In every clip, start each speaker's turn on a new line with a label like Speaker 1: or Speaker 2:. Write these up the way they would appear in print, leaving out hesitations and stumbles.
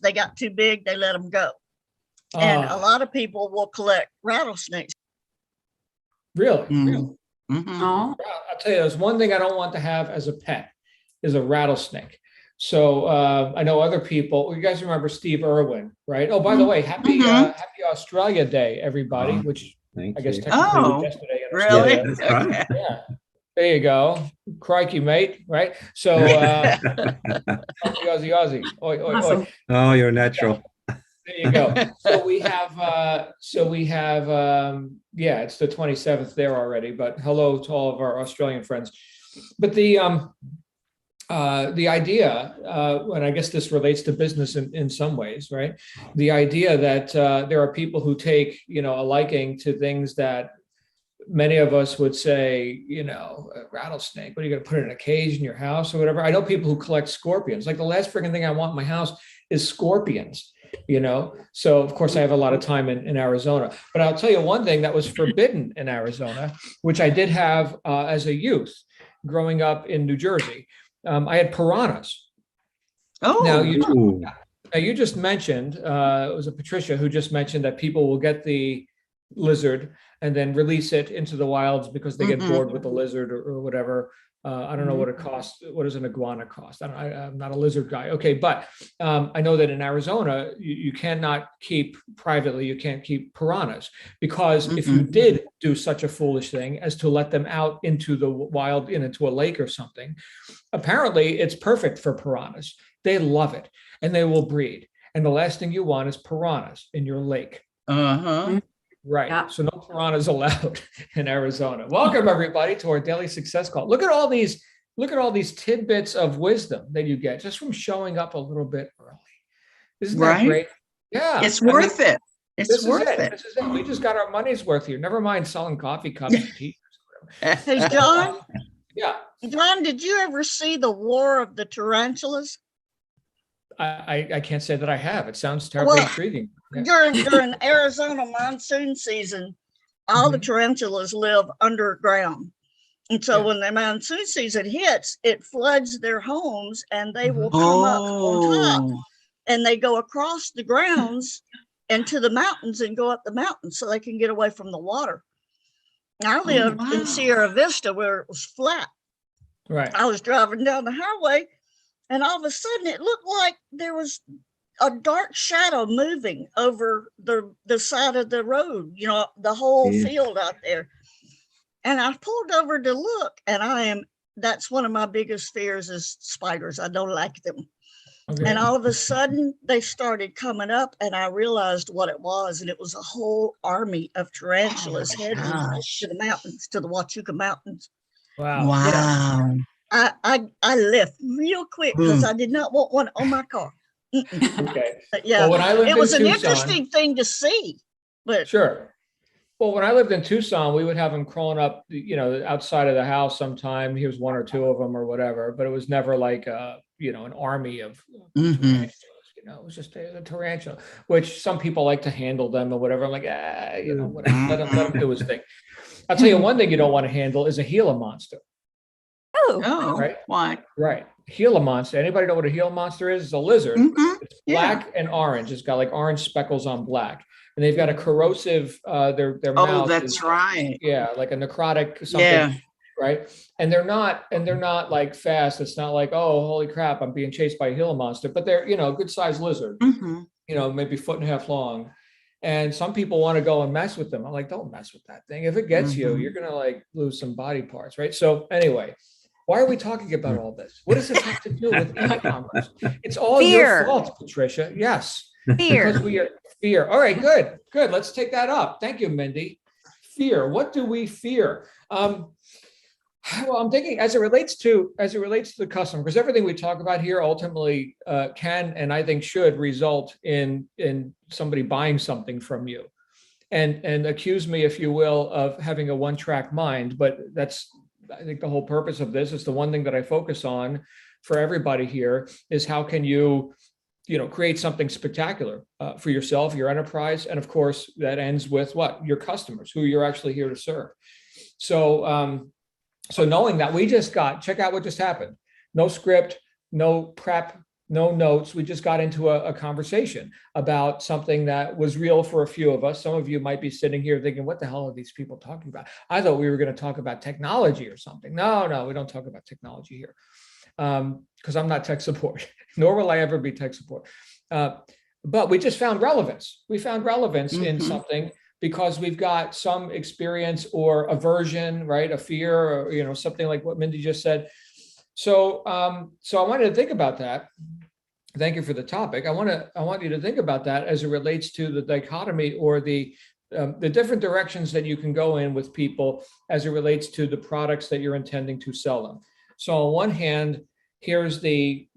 Speaker 1: they got too big, they let them go. And a lot of people will collect rattlesnakes.
Speaker 2: Really?
Speaker 3: Mm-hmm.
Speaker 2: I'll tell you, there's one thing I don't want to have as a pet is a rattlesnake. So I know other people. You guys remember Steve Irwin, right? Oh, by the way, happy Australia Day, everybody. Which I guess technically was yesterday in
Speaker 1: really?
Speaker 2: Australia.
Speaker 3: That's right.
Speaker 1: Okay.
Speaker 2: Yeah. There you go. Crikey, mate. Right. So Aussie. Oi, oi, oi.
Speaker 3: Oh, you're natural.
Speaker 2: There you go. So we have it's the 27th there already, but hello to all of our Australian friends. But the idea, and I guess this relates to business in some ways, right? The idea that there are people who take, a liking to things that many of us would say, a rattlesnake, what are you going to put it in a cage in your house or whatever? I know people who collect scorpions. Like the last freaking thing I want in my house is scorpions, So of course I have a lot of time in Arizona, but I'll tell you one thing that was forbidden in Arizona, which I did have as a youth growing up in New Jersey. I had piranhas.
Speaker 1: Oh,
Speaker 2: Now you just mentioned, it was Patricia who just mentioned that people will get the lizard and then release it into the wilds because they get bored with the lizard or whatever. I don't know what it costs. What does an iguana cost? I'm not a lizard guy. Okay, but I know that in Arizona, you cannot keep privately, you can't keep piranhas because if you did do such a foolish thing as to let them out into the wild, into a lake or something, apparently it's perfect for piranhas. They love it and they will breed. And the last thing you want is piranhas in your lake. Right. Yeah. So no piranhas allowed in Arizona. Welcome everybody to our daily success call. Look at all these tidbits of wisdom that you get just from showing up a little bit early. Isn't that great? Yeah.
Speaker 1: It's worth it. It's worth it.
Speaker 2: This is it. We just got our money's worth here. Never mind selling coffee cups and tea.
Speaker 1: Hey, John.
Speaker 2: Yeah.
Speaker 1: John, did you ever see the War of the Tarantulas?
Speaker 2: I can't say that I have. It sounds terribly intriguing.
Speaker 1: Yeah. During Arizona monsoon season, all the tarantulas live underground. And so when the monsoon season hits, it floods their homes and they will come up on top and they go across the grounds into the mountains and go up the mountains so they can get away from the water. I lived in Sierra Vista where it was flat.
Speaker 2: Right.
Speaker 1: I was driving down the highway and all of a sudden it looked like there was a dark shadow moving over the side of the road, the whole field out there. And I pulled over to look and that's one of my biggest fears is spiders. I don't like them. Okay. And all of a sudden they started coming up and I realized what it was. And it was a whole army of tarantulas heading to the mountains, to the Huachuca Mountains.
Speaker 2: Wow.
Speaker 1: Yeah. I left real quick because I did not want one on my car.
Speaker 2: Okay.
Speaker 1: But yeah, well, it was an interesting thing to see. But
Speaker 2: sure. Well, when I lived in Tucson, we would have them crawling up, outside of the house sometime. He was one or two of them or whatever, but it was never like an army of tarantulas. It was just a tarantula, which some people like to handle them or whatever. I'm like, whatever. Let him do his thing. I'll tell you one thing you don't want to handle is a Gila monster.
Speaker 1: Oh,
Speaker 2: right?
Speaker 1: Why?
Speaker 2: Right. Gila monster. Anybody know what a Gila monster is? It's a lizard. It's black and orange. It's got like orange speckles on black. And they've got a corrosive, their mouth.
Speaker 1: Oh, that's right.
Speaker 2: Yeah, like a necrotic something. Yeah. Right. And they're not like fast. It's not like, oh, holy crap, I'm being chased by a Gila monster, but they're, a good sized lizard, maybe 1.5 feet long. And some people want to go and mess with them. I'm like, don't mess with that thing. If it gets you, you're going to like lose some body parts. Right. So anyway, why are we talking about all this? What does this have to do with e-commerce? It's all your fault, Patricia. Yes.
Speaker 4: Fear.
Speaker 2: Because we are fear. All right, good. Let's take that up. Thank you, Mindy. Fear. What do we fear? Well, I'm thinking as it relates to the customer, because everything we talk about here ultimately can and I think should result in somebody buying something from you, and accuse me, if you will, of having a one-track mind. But that's, I think, the whole purpose of this. Is the one thing that I focus on for everybody here is how can you create something spectacular for yourself, your enterprise, and of course that ends with what? Your customers, who you're actually here to serve. So. So knowing that, check out what just happened. No script, no prep, no notes. We just got into a conversation about something that was real for a few of us. Some of you might be sitting here thinking, what the hell are these people talking about? I thought we were going to talk about technology or something. No, we don't talk about technology here, because I'm not tech support, nor will I ever be tech support. But we just found relevance. We found relevance in something because we've got some experience or aversion, right? A fear, or something like what Mindy just said. So I wanted to think about that. Thank you for the topic. I want you to think about that as it relates to the dichotomy or the different directions that you can go in with people as it relates to the products that you're intending to sell them. So on one hand, here's the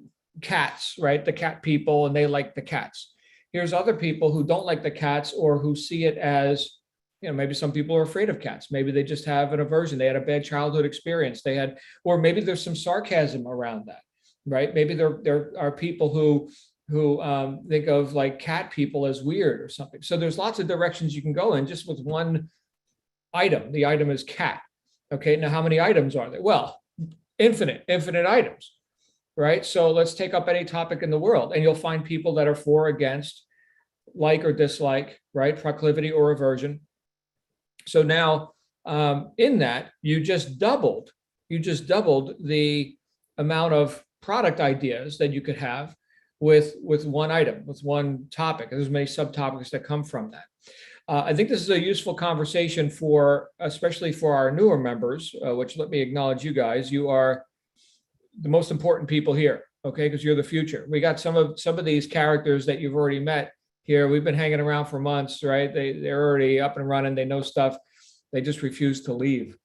Speaker 2: cats, right? The cat people, and they like the cats. Here's other people who don't like the cats, or who see it as, maybe some people are afraid of cats. Maybe they just have an aversion. They had a bad childhood experience. Or maybe there's some sarcasm around that, right? Maybe there are people who think of like cat people as weird or something. So there's lots of directions you can go in just with one item. The item is cat. Okay, now how many items are there? Well, infinite items, right? So let's take up any topic in the world, and you'll find people that are for, against, like or dislike, right? Proclivity or aversion. So now in that, you just doubled the amount of product ideas that you could have with one item, with one topic. There's many subtopics that come from that. I think this is a useful conversation especially for our newer members, which, let me acknowledge you guys. You are the most important people here, okay? Because you're the future. We got some of these characters that you've already met here. We've been hanging around for months, right? They're already up and running. They know stuff. They just refuse to leave.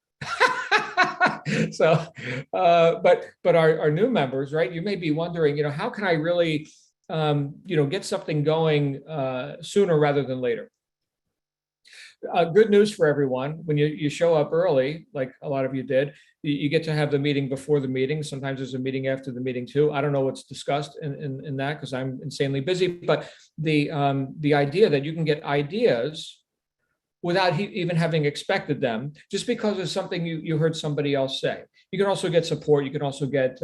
Speaker 2: So, but our new members, right? You may be wondering, how can I really, get something going sooner rather than later? Good news for everyone. When you show up early, like a lot of you did, you get to have the meeting before the meeting. Sometimes there's a meeting after the meeting too. I don't know what's discussed in that, because I'm insanely busy. But the idea that you can get ideas without even having expected them, just because of something you heard somebody else say. You can also get support. You can also get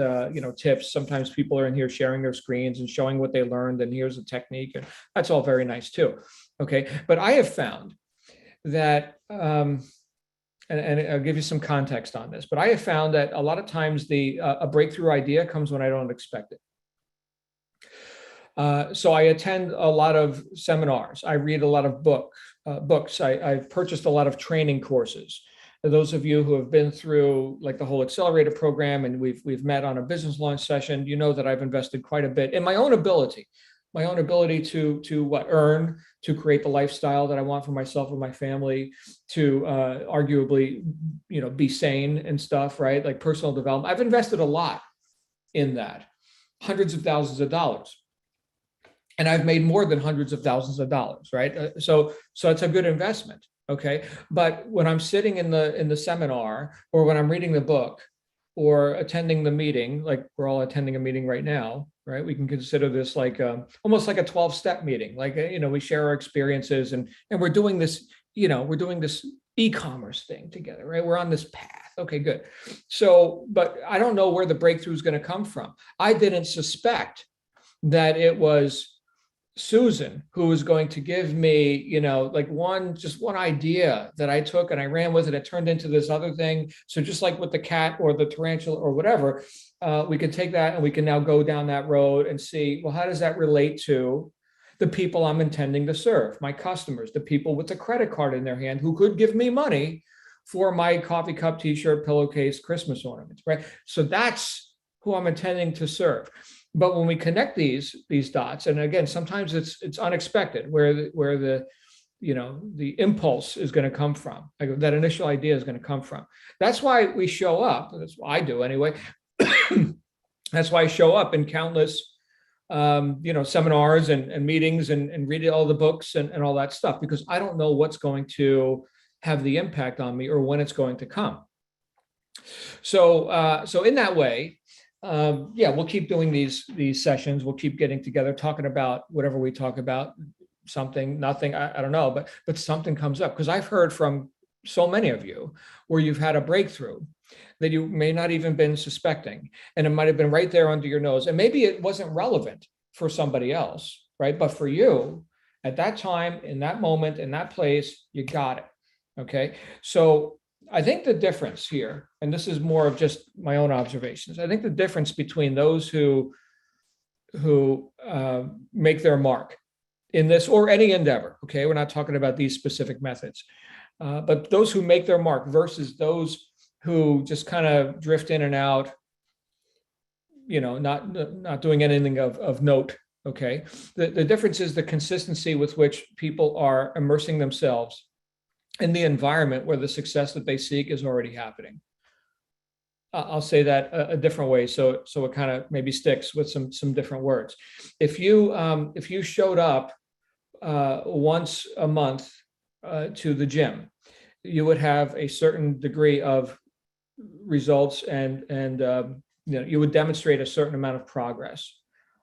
Speaker 2: tips. Sometimes people are in here sharing their screens and showing what they learned, and here's a technique, and that's all very nice too. Okay, but I have found that, and I'll give you some context on this, but I have found that a lot of times a breakthrough idea comes when I don't expect it. So I attend a lot of seminars. I read a lot of books. I've purchased a lot of training courses. Those of you who have been through like the whole accelerator program, and we've met on a business launch session, you know that I've invested quite a bit in my own ability to earn, to create the lifestyle that I want for myself and my family, to arguably, be sane and stuff, right? Like personal development. I've invested a lot in that, hundreds of thousands of dollars. And I've made more than hundreds of thousands of dollars, right? So it's a good investment, okay? But when I'm sitting in the seminar, or when I'm reading the book, or attending the meeting, like we're all attending a meeting right now, right? We can consider this like almost like a 12-step meeting. Like, we share our experiences, and we're doing this, we're doing this e-commerce thing together, right? We're on this path. Okay, good. So, but I don't know where the breakthrough is going to come from. I didn't suspect that it was Susan who was going to give me, like just one idea that I took and I ran with it. It turned into this other thing. So just like with the cat or the tarantula or whatever, we could take that and we can now go down that road and see, well, how does that relate to the people I'm intending to serve, my customers, the people with the credit card in their hand who could give me money for my coffee cup, t-shirt, pillowcase, Christmas ornaments, right? So that's who I'm intending to serve. But when we connect these dots, and again, sometimes it's unexpected where the impulse is going to come from, like that initial idea is going to come from. That's why we show up. That's what I do anyway. That's why I show up in countless seminars and meetings and read all the books and all that stuff, because I don't know what's going to have the impact on me or when it's going to come. So in that way, we'll keep doing these sessions. We'll keep getting together, talking about whatever we talk about, something, nothing, I don't know, but something comes up, because I've heard from so many of you where you've had a breakthrough that you may not even been suspecting. And it might have been right there under your nose. And maybe it wasn't relevant for somebody else, right? But for you, at that time, in that moment, in that place, you got it. Okay. So I think the difference here, and this is more of just my own observations, I think the difference between those who make their mark in this or any endeavor, okay, we're not talking about these specific methods, but those who make their mark versus those who just kind of drift in and out, not doing anything of note, okay? The difference is the consistency with which people are immersing themselves in the environment where the success that they seek is already happening. I'll say that a different way, so it kind of maybe sticks with some different words. If you showed up once a month to the gym, you would have a certain degree of results, and you would demonstrate a certain amount of progress.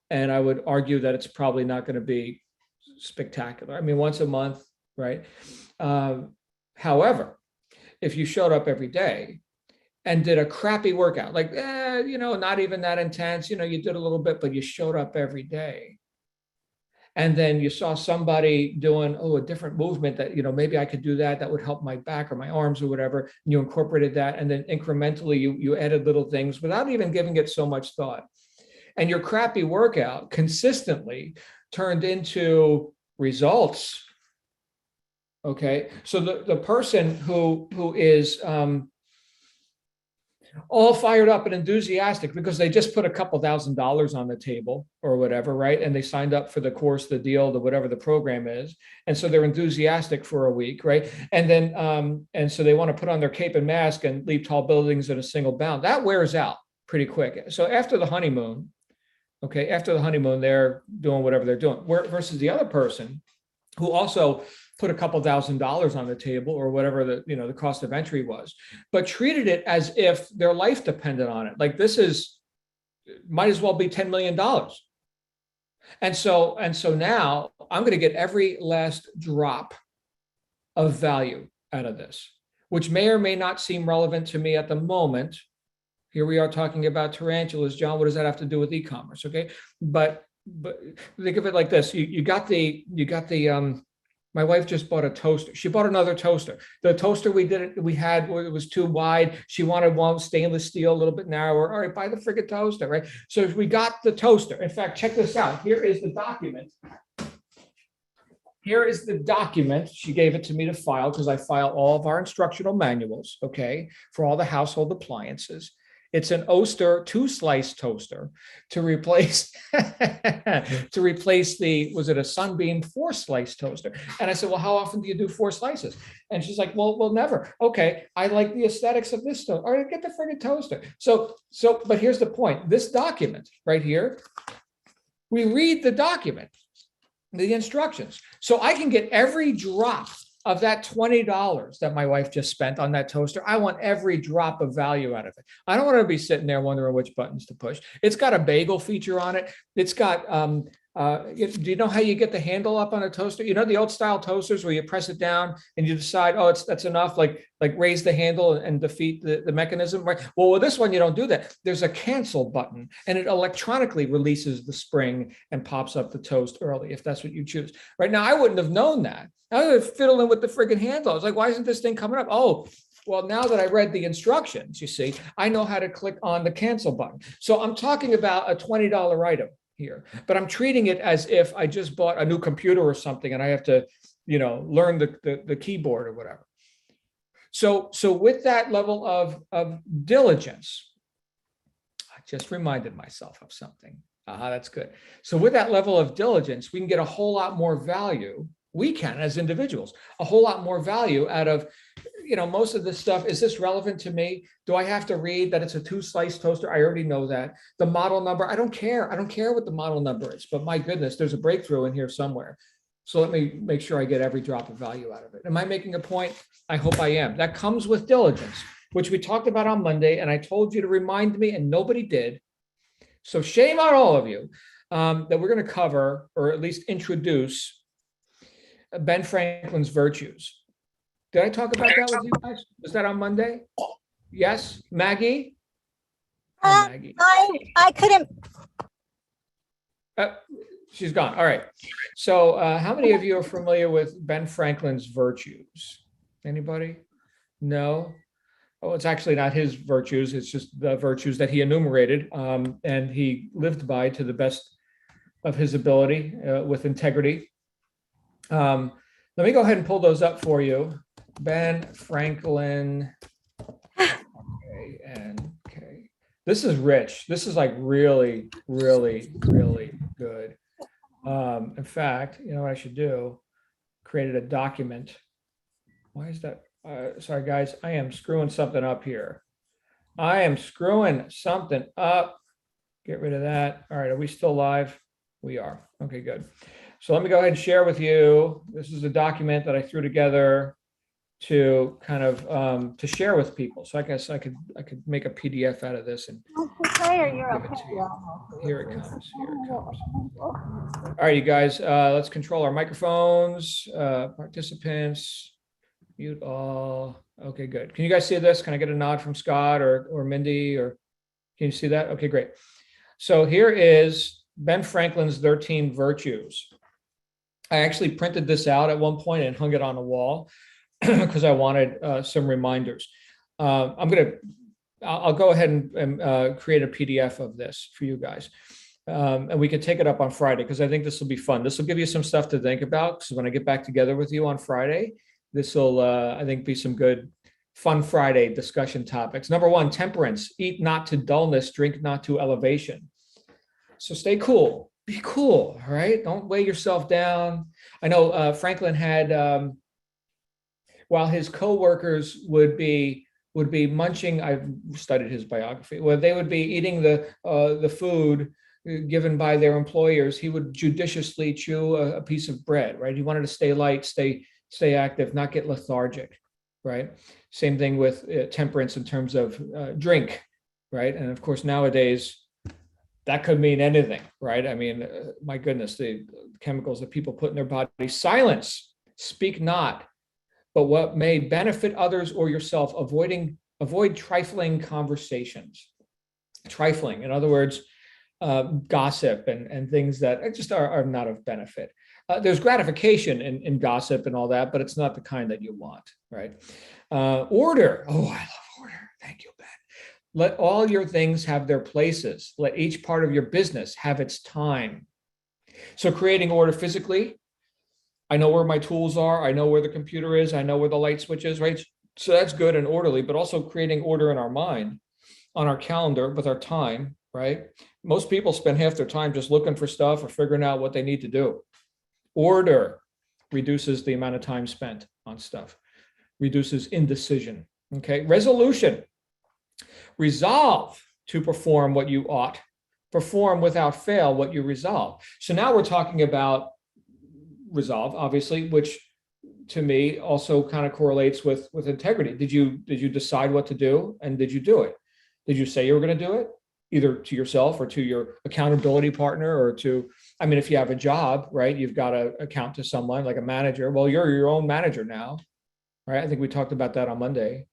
Speaker 2: And I would argue that it's probably not going to be spectacular. I mean, once a month, right? However, if you showed up every day and did a crappy workout, like, not even that intense, you did a little bit, but you showed up every day. And then you saw somebody doing, a different movement that, maybe I could do that would help my back or my arms or whatever. And you incorporated that. And then incrementally you added little things without even giving it so much thought. And your crappy workout consistently turned into results. Okay. So the person who is, all fired up and enthusiastic because they just put a couple $1,000s on the table or whatever, right? And they signed up for the course, the deal, the whatever the program is. And so they're enthusiastic for a week, right? And then, and so they want to put on their cape and mask and leap tall buildings in a single bound. That wears out pretty quick. So after the honeymoon, they're doing whatever they're doing. Versus the other person who also put a couple $1,000s on the table or whatever the cost of entry was, but treated it as if their life depended on it. Like might as well be $10 million. And so now I'm going to get every last drop of value out of this, which may or may not seem relevant to me at the moment. Here we are talking about tarantulas. John, what does that have to do with e-commerce? Okay. But think of it like this. You got the my wife just bought a toaster. She bought another toaster. The toaster we had it was too wide. She wanted one stainless steel, a little bit narrower. All right, buy the friggin' toaster, right? So we got the toaster. In fact, check this out. Here is the document. Here is the document. She gave it to me to file because I file all of our instructional manuals, okay, for all the household appliances. It's an Oster 2-slice toaster to replace was it a Sunbeam 4-slice toaster? And I said, well, how often do you do 4 slices? And she's like, well, never. Okay, I like the aesthetics of this toaster. All right, get the friggin' toaster. So, but here's the point. This document right here, we read the document, the instructions. So I can get every drop of that $20 that my wife just spent on that toaster. I want every drop of value out of it. I don't want to be sitting there wondering which buttons to push. It's got a bagel feature on it. It's got, do you know how you get the handle up on a toaster? You know, the old style toasters where you press it down and you decide, that's enough, like raise the handle and defeat the mechanism, right? Well, with this one, you don't do that. There's a cancel button and it electronically releases the spring and pops up the toast early, if that's what you choose. Right now, I wouldn't have known that. I was fiddling with the friggin' handle. I was like, why isn't this thing coming up? Oh, well, now that I read the instructions, you see, I know how to click on the cancel button. So I'm talking about a $20 item here, but I'm treating it as if I just bought a new computer or something and I have to, learn the keyboard or whatever. So with that level of diligence, I just reminded myself of something. That's good. So with that level of diligence, we can get a whole lot more value. We can, as individuals, a whole lot more value out of, most of this stuff. Is this relevant to me? Do I have to read that it's a 2-slice toaster? I already know that. The model number, I don't care. I don't care what the model number is, but my goodness, there's a breakthrough in here somewhere. So let me make sure I get every drop of value out of it. Am I making a point? I hope I am. That comes with diligence, which we talked about on Monday, and I told you to remind me, and nobody did. So shame on all of you that we're going to cover, or at least introduce, Ben Franklin's virtues. Did I talk about that with you guys? Was that on Monday? Yes, Maggie? Oh, Maggie.
Speaker 4: I couldn't.
Speaker 2: She's gone. All right. So how many of you are familiar with Ben Franklin's virtues? Anybody? No? Oh, it's actually not his virtues. It's just the virtues that he enumerated, and he lived by to the best of his ability with integrity. Let me go ahead and pull those up for you. Ben Franklin. Okay, and okay. This is rich. This is like really, really, really good. In fact, you know what I should do? Created a document. Why is that? Sorry, guys, I am screwing something up here. I am screwing something up. Get rid of that. All right, are we still live? We are. Okay, good. So let me go ahead and share with you. This is a document that I threw together to kind of to share with people. So I guess I could make a PDF out of this and
Speaker 4: Okay, you're
Speaker 2: give it to you. Here it comes. Here it comes. All right, you guys, let's control our microphones, participants, mute all. Okay, good. Can you guys see this? Can I get a nod from Scott or Mindy, or can you see that? Okay, great. So here is Ben Franklin's 13 virtues. I actually printed this out at one point and hung it on a wall because I wanted some reminders. I'll go ahead and create a PDF of this for you guys. And we can take it up on Friday because I think this will be fun. This will give you some stuff to think about. So when I get back together with you on Friday, this will, I think, be some good fun Friday discussion topics. Number one, temperance. Eat not to dullness, drink not to elevation. So stay cool. Be cool, all right? Don't weigh yourself down. I know Franklin had, while his coworkers would be munching, I've studied his biography, well, they would be eating the food given by their employers, he would judiciously chew a piece of bread, right? He wanted to stay light, stay active, not get lethargic, right? Same thing with temperance in terms of drink, right? And of course, nowadays, that could mean anything, right? I mean, my goodness, the chemicals that people put in their body. Silence, speak not, but what may benefit others or yourself. Avoid trifling conversations. Trifling, in other words, gossip and things that just are not of benefit. There's gratification in gossip and all that, but it's not the kind that you want, right? Order. Oh, I love order. Thank you, Ben. Let all your things have their places. Let each part of your business have its time. So creating order physically, I know where my tools are. I know where the computer is. I know where the light switch is, right? So that's good and orderly, but also creating order in our mind, on our calendar, with our time, right? Most people spend half their time just looking for stuff or figuring out what they need to do. Order reduces the amount of time spent on stuff, reduces indecision, okay? Resolution. Resolve to perform what you ought. Perform without fail what you resolve. So now we're talking about resolve, obviously, which to me also kind of correlates with integrity. Did you decide what to do, and did you do it? Did you say you were going to do it, either to yourself or to your accountability partner, or to, I mean, if you have a job, right, you've got to account to someone like a manager. Well, you're your own manager now, right? I think we talked about that on Monday.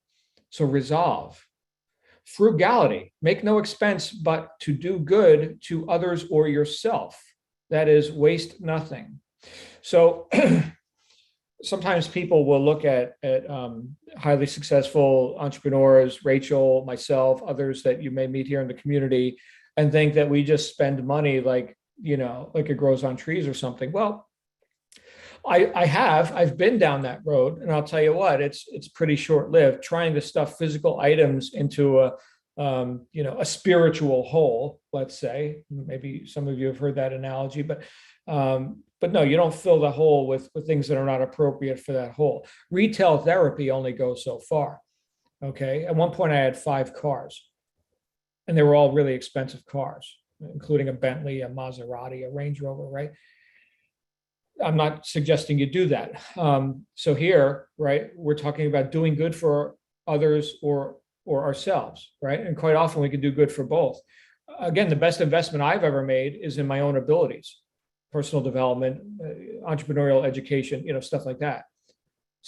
Speaker 2: So resolve. Frugality. Make no expense but to do good to others or yourself. That is, waste nothing. So sometimes people will look at highly successful entrepreneurs, Rachel, myself, others that you may meet here in the community, and think that we just spend money like it grows on trees or something. Well, I've been down that road, and I'll tell you what, it's pretty short-lived. Trying to stuff physical items into a spiritual hole, let's say. Maybe some of you have heard that analogy, but no, you don't fill the hole with things that are not appropriate for that hole. Retail therapy only goes so far. Okay. At one point I had 5 cars, and they were all really expensive cars, including a Bentley, a Maserati, a Range Rover, right? I'm not suggesting you do that. So here, right, we're talking about doing good for others or ourselves, right? And quite often we can do good for both. Again, the best investment I've ever made is in my own abilities, personal development, entrepreneurial education, stuff like that.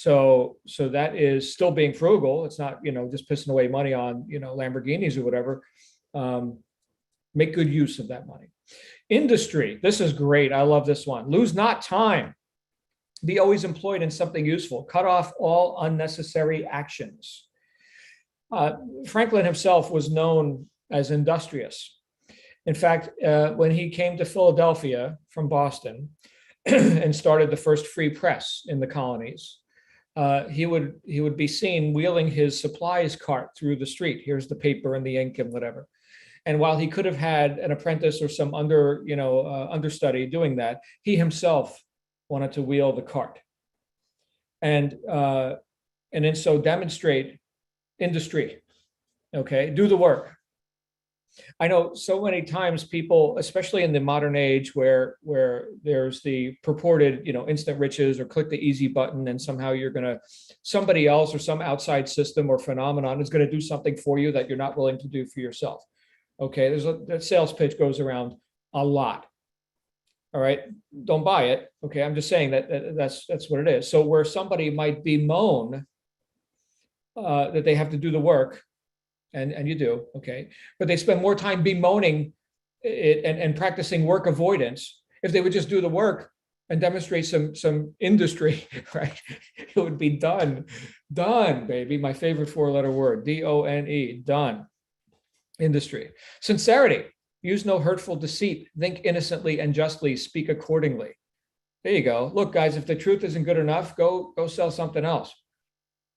Speaker 2: So that is still being frugal. It's not, just pissing away money on, Lamborghinis or whatever. Make good use of that money. Industry. This is great. I love this one. Lose not time. Be always employed in something useful. Cut off all unnecessary actions. Franklin himself was known as industrious. In fact, when he came to Philadelphia from Boston and started the first free press in the colonies, he would be seen wheeling his supplies cart through the street. Here's the paper and the ink and whatever. And while he could have had an apprentice or some understudy doing that, he himself wanted to wheel the cart, and in so demonstrate industry. Okay, do the work. I know so many times people, especially in the modern age where there's the purported, instant riches or click the easy button and somehow somebody else or some outside system or phenomenon is going to do something for you that you're not willing to do for yourself. Okay, that sales pitch goes around a lot. All right, don't buy it. Okay, I'm just saying that's what it is. So where somebody might bemoan that they have to do the work, and you do, okay, but they spend more time bemoaning it and practicing work avoidance. If they would just do the work and demonstrate some industry, right, it would be done, baby. My favorite 4-letter word, DONE, done. Industry. Sincerity. Use no hurtful deceit. Think innocently and justly. Speak accordingly. There you go. Look, guys, if the truth isn't good enough, go sell something else.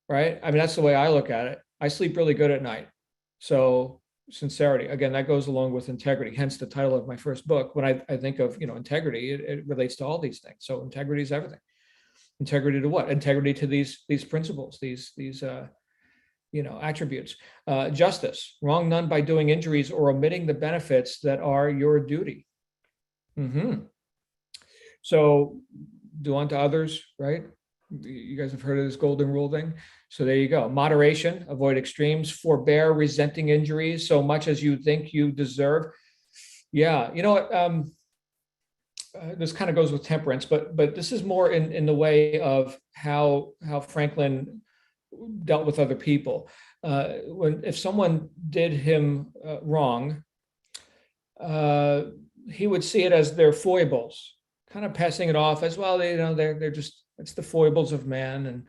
Speaker 2: Right? I mean, that's the way I look at it. I sleep really good at night. So sincerity, again, that goes along with integrity, hence the title of my first book. When I think of, integrity, it relates to all these things. So integrity is everything. Integrity to what? Integrity to these principles, these attributes. Justice, wrong none by doing injuries or omitting the benefits that are your duty. So do unto others, right? You guys have heard of this golden rule thing. So there you go. Moderation, avoid extremes, forbear resenting injuries so much as you think you deserve. Yeah, you know what? This kind of goes with temperance, but this is more in the way of how Franklin dealt with other people. If someone did him wrong, he would see it as their foibles, kind of passing it off as well. They're just, it's the foibles of man, and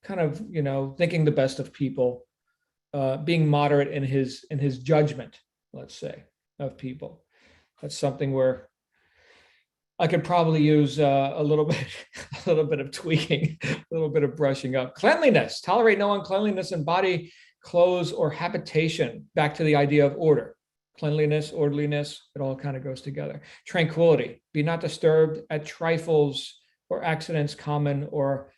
Speaker 2: kind of thinking the best of people, being moderate in his judgment, let's say, of people. That's something where I could probably use a little bit of tweaking, a little bit of brushing up. Cleanliness, tolerate no uncleanliness in body, clothes, or habitation. Back to the idea of order. Cleanliness, orderliness, it all kind of goes together. Tranquility, be not disturbed at trifles or accidents common or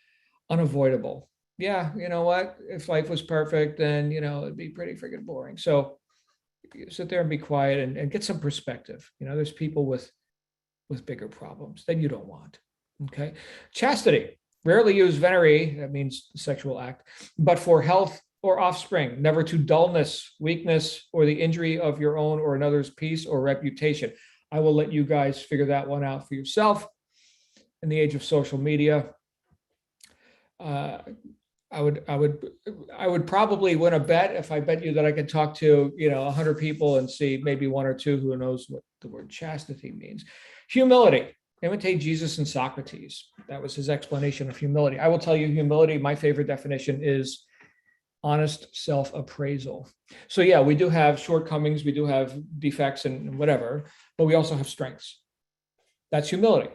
Speaker 2: unavoidable. Yeah, you know what? If life was perfect, then, it'd be pretty freaking boring. So sit there and be quiet and get some perspective. There's people with bigger problems that you don't want. Okay. Chastity, rarely use venery, that means sexual act, but for health or offspring, never to dullness, weakness, or the injury of your own or another's peace or reputation. I will let you guys figure that one out for yourself. In the age of social media, I would probably win a bet if I bet you that I could talk to 100 people and see maybe one or two who knows what the word chastity means. Humility, imitate Jesus and Socrates. That was his explanation of humility. I will tell you, humility, my favorite definition is honest self-appraisal. So yeah, we do have shortcomings, we do have defects and whatever, but we also have strengths. That's humility.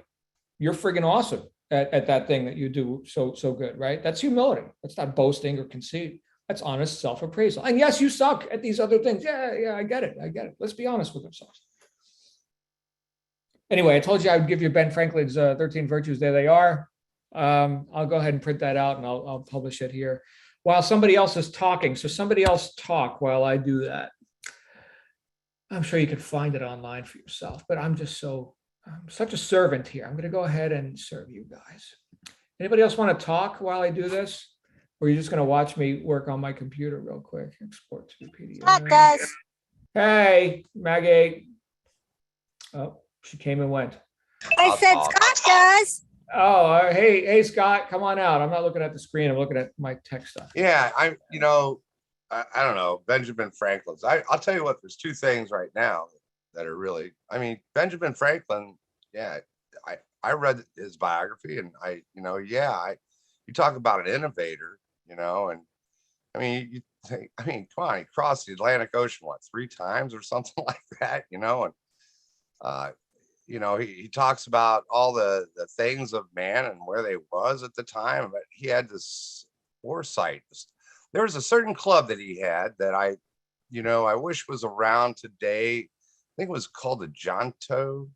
Speaker 2: You're friggin' awesome at that thing that you do so good, right? That's humility. That's not boasting or conceit. That's honest self-appraisal. And yes, you suck at these other things. Yeah, I get it. Let's be honest with ourselves. Anyway, I told you I would give you Ben Franklin's 13 Virtues. There they are. I'll go ahead and print that out and I'll publish it here while somebody else is talking. So somebody else talk while I do that. I'm sure you can find it online for yourself, but I'm such a servant here. I'm going to go ahead and serve you guys. Anybody else want to talk while I do this? Or are you just going to watch me work on my computer real quick? Export to PDF.
Speaker 4: Scott does.
Speaker 2: Hey, Maggie. Oh, she came and went.
Speaker 4: I said Scott does.
Speaker 2: Hey, Scott, come on out. I'm not looking at the screen. I'm looking at my tech stuff.
Speaker 5: Yeah, I don't know, Benjamin Franklin's. I'll tell you what, there's two things right now that are really, I mean, Benjamin Franklin, yeah, I read his biography and you talk about an innovator, and I mean, come on, he crossed the Atlantic Ocean, what, 3 times or something like that, and he talks about all the things of man and where they was at the time, but he had this foresight. There was a certain club that he had that I wish was around today. I think it was called the Jonto.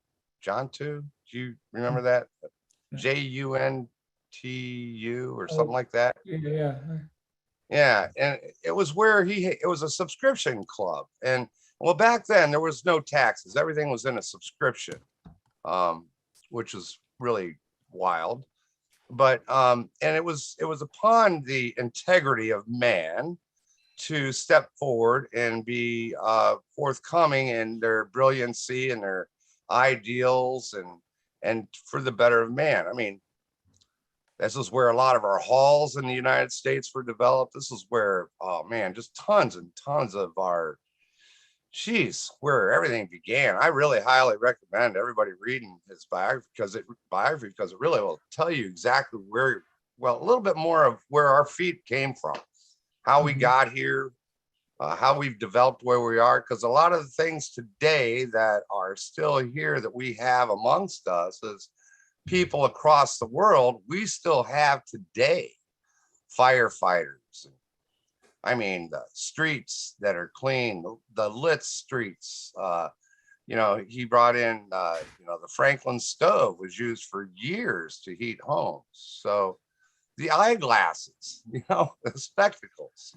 Speaker 5: Do you remember that? JUNTU or something like that.
Speaker 2: Yeah.
Speaker 5: Yeah, and it was where it was a subscription club, and well, back then there was no taxes. Everything was in a subscription, which was really wild. But and it was upon the integrity of man to step forward and be forthcoming in their brilliancy and their ideals and for the better of man. I mean, this is where a lot of our halls in the United States were developed. This is where, oh man, just tons and tons of where everything began. I really highly recommend everybody reading his biography because it really will tell you exactly a little bit more of where our feet came from, how we got here, how we've developed where we are. Because a lot of the things today that are still here that we have amongst us as people across the world, we still have today. Firefighters, I mean, the streets that are clean, the lit streets. He brought in, the Franklin stove was used for years to heat homes. So the eyeglasses, the spectacles,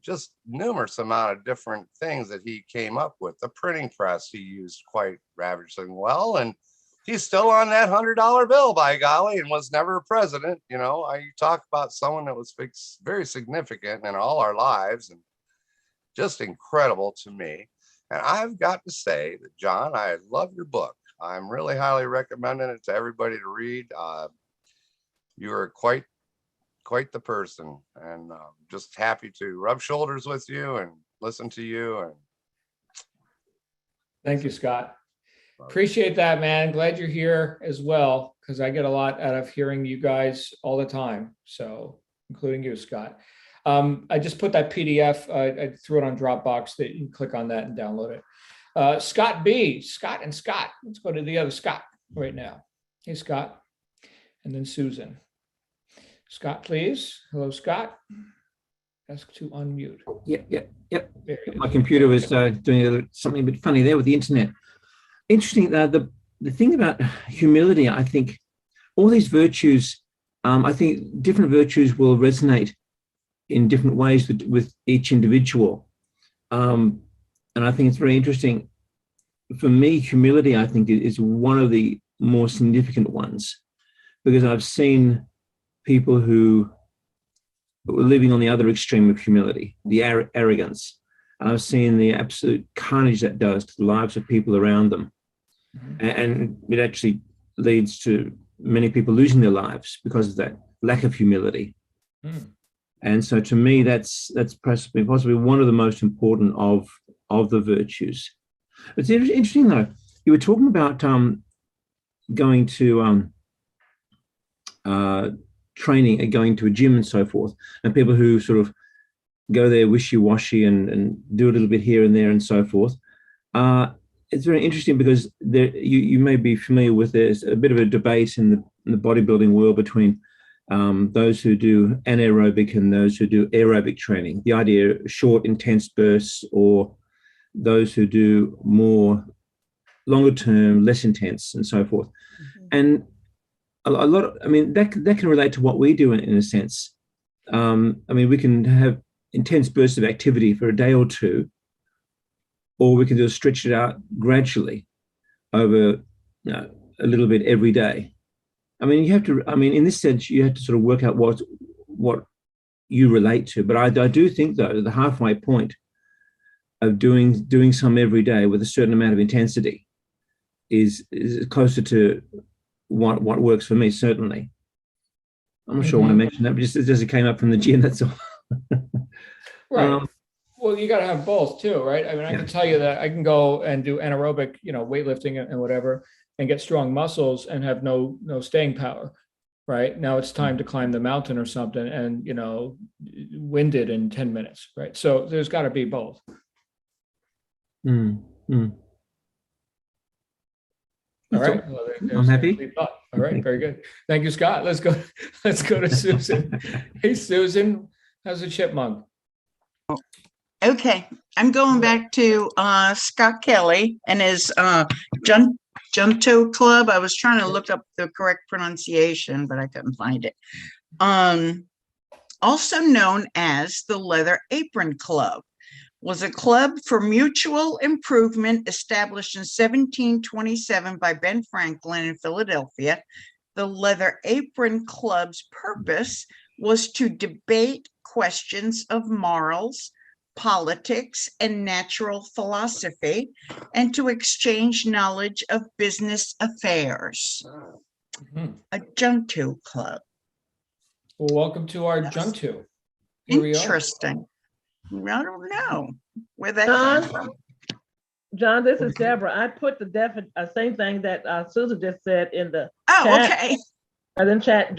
Speaker 5: just numerous amount of different things that he came up with. The printing press he used quite ravishingly well, and he's still on that $100 bill, by golly, and was never a president. You talk about someone that was very significant in all our lives and just incredible to me. And I've got to say that, John, I love your book. I'm really highly recommending it to everybody to read. You are quite the person, and just happy to rub shoulders with you and listen to you. And
Speaker 2: thank you, Scott. Appreciate that, man. Glad you're here as well, because I get a lot out of hearing you guys all the time. So, including you, Scott. I just put that PDF. I threw it on Dropbox. That you can click on that and download it. Scott B. Scott. Let's go to the other Scott right now. Hey, Scott. And then Susan. Scott, please. Hello, Scott. Ask to unmute.
Speaker 3: Yep. My computer was doing something a bit funny there with the internet. Interesting. The thing about humility, I think all these virtues, I think different virtues will resonate in different ways with each individual. And I think it's very interesting. For me, humility, I think, is one of the more significant ones, because I've seen people who were living on the other extreme of humility, the arrogance. And I've seen the absolute carnage that does to the lives of people around them. And it actually leads to many people losing their lives because of that lack of humility. And so to me, that's possibly one of the most important of the virtues. It's interesting, though. You were talking about going to training and going to a gym and so forth, and people who sort of go there wishy-washy and do a little bit here and there and so forth. It's very interesting because you may be familiar with, there's a bit of a debate in the bodybuilding world between those who do anaerobic and those who do aerobic training. The idea of short, intense bursts, or those who do more longer term, less intense, and so forth. And a lot, that can relate to what we do in a sense. We can have intense bursts of activity for a day or two, or we can just stretch it out gradually over a little bit every day. In this sense, you have to sort of work out what you relate to. But I do think, though, the halfway point of doing some every day with a certain amount of intensity is closer to what works for me, certainly. I'm not sure why I mentioned that, but just as it came up from the gym, that's all.
Speaker 2: Right. Well, you got to have both too, right? I mean, I can tell you that I can go and do anaerobic, weightlifting and whatever, and get strong muscles and have no staying power. Right now, it's time to climb the mountain or something, and winded in 10 minutes. Right. So there's got to be both. All right. Well,
Speaker 3: I'm happy.
Speaker 2: All right. Very good. Thank you, Scott. Let's go to Susan. Hey, Susan, how's the chipmunk?
Speaker 6: Okay, I'm going back to Scott Kelly and his Junto Club. I was trying to look up the correct pronunciation, but I couldn't find it. Also known as the Leather Apron Club, was a club for mutual improvement established in 1727 by Ben Franklin in Philadelphia. The Leather Apron Club's purpose was to debate questions of morals, politics, and natural philosophy, and to exchange knowledge of business affairs. A Junto Club.
Speaker 2: Well, welcome to our Junto. Here we are.
Speaker 6: Interesting. I don't know where that came from.
Speaker 7: John, this is Deborah. I put the same thing that Susan just said in the
Speaker 6: chat.
Speaker 7: Okay. And then chat,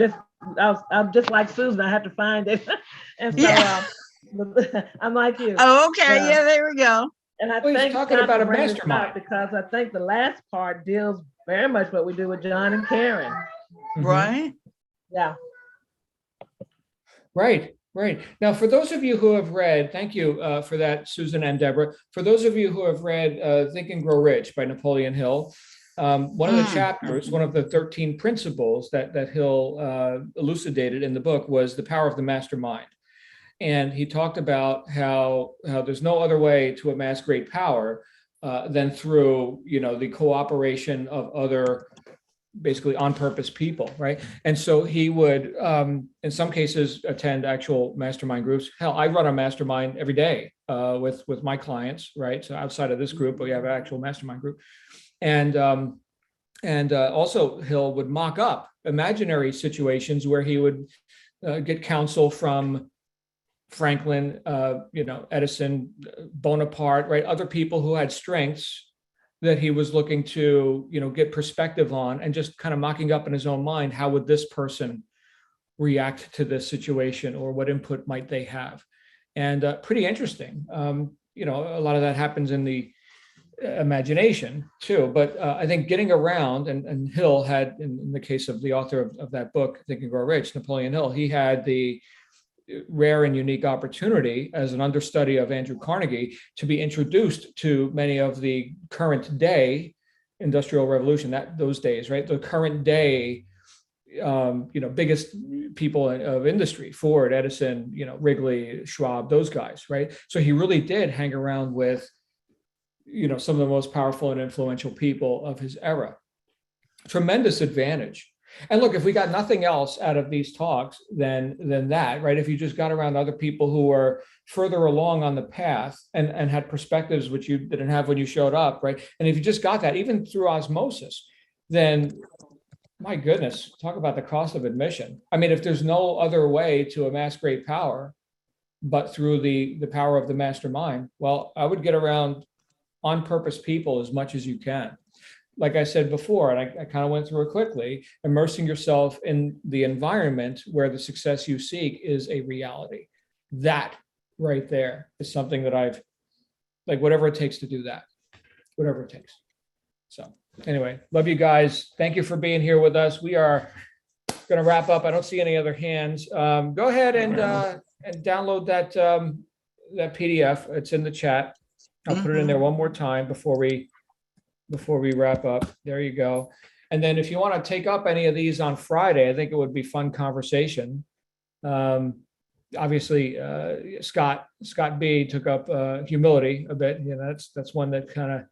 Speaker 7: I'm just like Susan. I had to find it, and so I'm like you.
Speaker 6: Oh, okay. Yeah, there we go.
Speaker 7: And I
Speaker 2: think talking about a mastermind
Speaker 7: because I think the last part deals very much what we do with John and Karen.
Speaker 6: Right.
Speaker 7: Yeah.
Speaker 2: Right. Now, for those of you who have read, thank you for that, Susan and Deborah. For those of you who have read Think and Grow Rich by Napoleon Hill, one of the chapters, one of the 13 principles that Hill elucidated in the book was the power of the mastermind. And he talked about how there's no other way to amass great power than through, the cooperation of other basically on purpose people, right? And so he would, in some cases, attend actual mastermind groups. Hell, I run a mastermind every day with my clients, right? So outside of this group, we have an actual mastermind group. And also Hill would mock up imaginary situations where he would get counsel from Franklin, Edison, Bonaparte, right? Other people who had strengths that he was looking to, get perspective on, and just kind of mocking up in his own mind, how would this person react to this situation, or what input might they have? And pretty interesting. A lot of that happens in the imagination too, but I think getting around, and Hill had, in the case of the author of that book, Think and Grow Rich, Napoleon Hill, he had the rare and unique opportunity as an understudy of Andrew Carnegie to be introduced to many of the current day industrial revolution, those days, right? The current day, biggest people of industry, Ford, Edison, Wrigley, Schwab, those guys, right? So he really did hang around with, some of the most powerful and influential people of his era. Tremendous advantage. And look, if we got nothing else out of these talks than that, right? If you just got around other people who were further along on the path and had perspectives which you didn't have when you showed up, right? And if you just got that, even through osmosis, then my goodness, talk about the cost of admission. I mean, if there's no other way to amass great power but through the power of the mastermind, well, I would get around on purpose people as much as you can. Like I said before, and I kind of went through it quickly, immersing yourself in the environment where the success you seek is a reality. That right there is something that I've, like, whatever it takes to do that, whatever it takes. So anyway, love you guys. Thank you for being here with us. We are going to wrap up. I don't see any other hands. Go ahead and download that PDF. It's in the chat. I'll put it in there one more time before we wrap up. There you go. And then if you want to take up any of these on Friday, I think it would be fun conversation. Obviously, Scott B took up humility a bit. That's one that kind of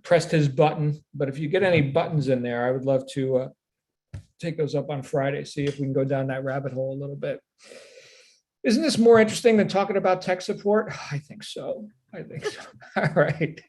Speaker 2: pressed his button. But if you get any buttons in there, I would love to take those up on Friday, see if we can go down that rabbit hole a little bit. Isn't this more interesting than talking about tech support? I think so. All right.